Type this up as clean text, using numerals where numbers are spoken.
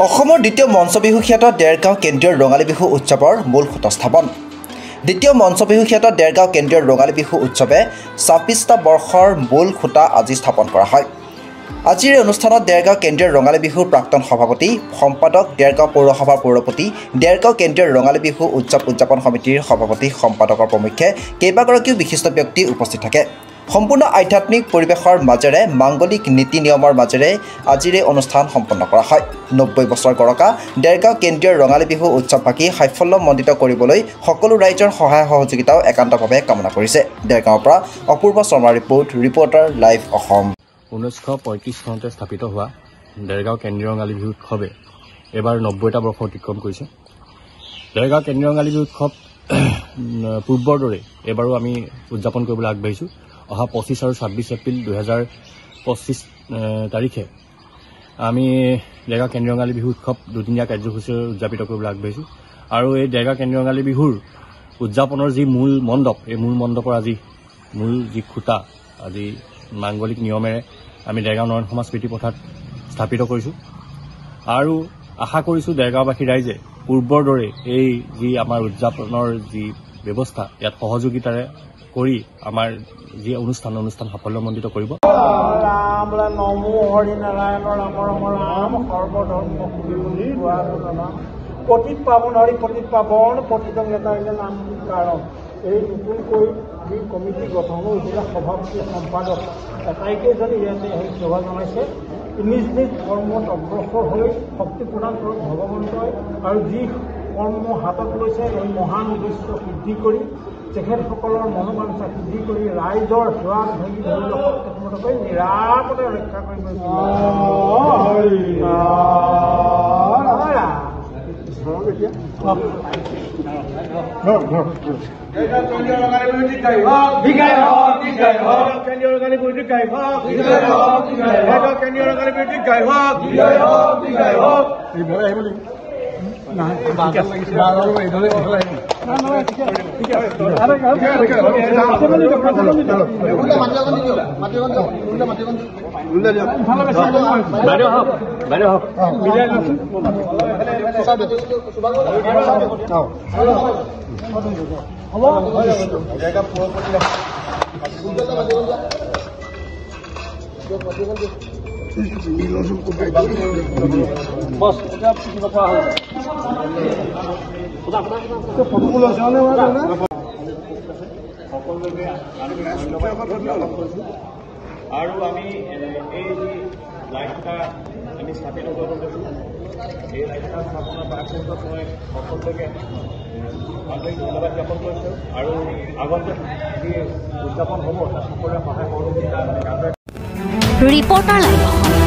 অসমৰ দ্বিতীয় মঞ্চ বিহু খ্যাত দেৰগাঁও কেন্দ্ৰীয় ৰঙালী বিহু উৎসৱৰ মূল খুঁটা স্থাপন। দ্বিতীয় মঞ্চ বিহু খ্যাত দেৰগাঁও কেন্দ্ৰীয় ৰঙালী বিহু উৎসৱে ২৬টা বৰ্ষৰ মূল খুঁটা আজি স্থাপন কৰা হয়। আজিৰ এই অনুষ্ঠানত দেৰগাঁও কেন্দ্ৰীয় ৰঙালী বিহুৰ প্ৰাক্তন সভাপতি, সম্পাদক, দেৰগাঁও পৌৰসভাৰ পৌৰপতি, দেৰগাঁও কেন্দ্ৰীয় ৰঙালী বিহু উৎসৱ উদযাপন সমিতিৰ সভাপতি, সম্পাদকৰ প্ৰমুখ্যে কেইবাগৰাকীও বিশিষ্ট ব্যক্তি উপস্থিত থাকে। সম্পূৰ্ণ আধ্যাত্মিক পৰিৱেশৰ মাজেৰে মাংগলিক নীতি নিয়মৰ মাজেৰে আজিৰ এই অনুষ্ঠান সম্পন্ন কৰা হয়। ৯০ বছৰ গৰকা দেৰগাঁও কেন্দ্ৰীয় ৰঙালী বিহু উৎসৱভাগী সাফল্যমণ্ডিত কৰিবলৈ সকলো ৰাইজৰ সহায় সহযোগিতাও একান্তভাৱে কামনা কৰিছে। দেৰগাঁৱৰ পৰা অপূৰ্ব শৰ্মাৰ ৰিপৰ্টাৰ লাইভ অসম। 1935 চনতে স্থাপিত হোৱা দেৰগাঁও কেন্দ্ৰীয় ৰঙালী বিহু উৎসৱে এবাৰ ৯০টা বৰ্ষ অতিক্ৰম কৰিছে। দেৰগাঁও কেন্দ্ৰীয় ৰঙালী বিহু উৎসৱ পূৰ্বৰ দৰে এবাৰো আমি উদযাপন কৰিবলৈ আগবাঢ়িছোঁ। অহা 25 আৰু 26 এপ্ৰিল 2025 তাৰিখে আমি দেৰগাঁও কেন্দ্ৰীয় ৰঙালী বিহু উৎসৱ দুদিনীয়া কাৰ্যসূচী উদযাপিত কৰিবলৈ আগবাঢ়িছোঁ। আৰু এই দেৰগাঁও কেন্দ্ৰীয় ৰঙালী বিহুৰ উদযাপনৰ যি মূল মণ্ডপ, এই মূল মণ্ডপৰ আজি মূল যি খুঁটা আজি মাংগলিক নিয়মেৰে আমি দেৰগাঁও নয়ন সমাজ স্মৃতি পথাৰত স্থাপিত কৰিছোঁ। আৰু আশা কৰিছোঁ দেৰগাঁওবাসী ৰাইজে পূৰ্বৰ দৰে এই যি আমাৰ উদযাপনৰ যি ব্যৱস্থা ইয়াত সহযোগিতাৰে কৰি আমাৰ যি অনুষ্ঠান সাফল্যমণ্ডিত কৰিব। ৰাম নমো হৰি নাৰায়ণ ৰাম ৰাম ৰাম সৰ্বধৰ্ম পতিত পাৱন হৰি পতিত পাৱন পতিত নেতাৰিলে নাম কাৰণ। এই নতুনকৈ যি কমিটি গঠন হৈছিলে সভাপতি, সম্পাদক আটাইকেইজনে ইয়াতে আহি সেৱা জনাইছে। নিজ নিজ কৰ্মত অগ্ৰসৰ হৈ শক্তি প্ৰদান কৰক ভগৱন্তই। আৰু যি কৰ্ম হাতত লৈছে এই মহান উদ্দেশ্য সিদ্ধি কৰি তেখেতসকলৰ মনোবাঞ্ছা সিদ্ধি কৰি ৰাইজৰ সেৱাত ভাগি ধৰি শক্তিমতকৈ নিৰাপদে ৰক্ষা কৰিব। আৰু আমি এই যি লাইটটা আমি স্থাপিত কৰিব গৈছোঁ, এই লাইটটা স্থাপনৰ প্ৰাকমুহূৰ্তত মই সকলোকে আন্তৰিক ধন্যবাদ জ্ঞাপন কৰিছোঁ। আৰু আগন্তুক যি উদযাপন হ'ব তাত সকলোৰে সহায় সহযোগিতা। Reporter live Assam.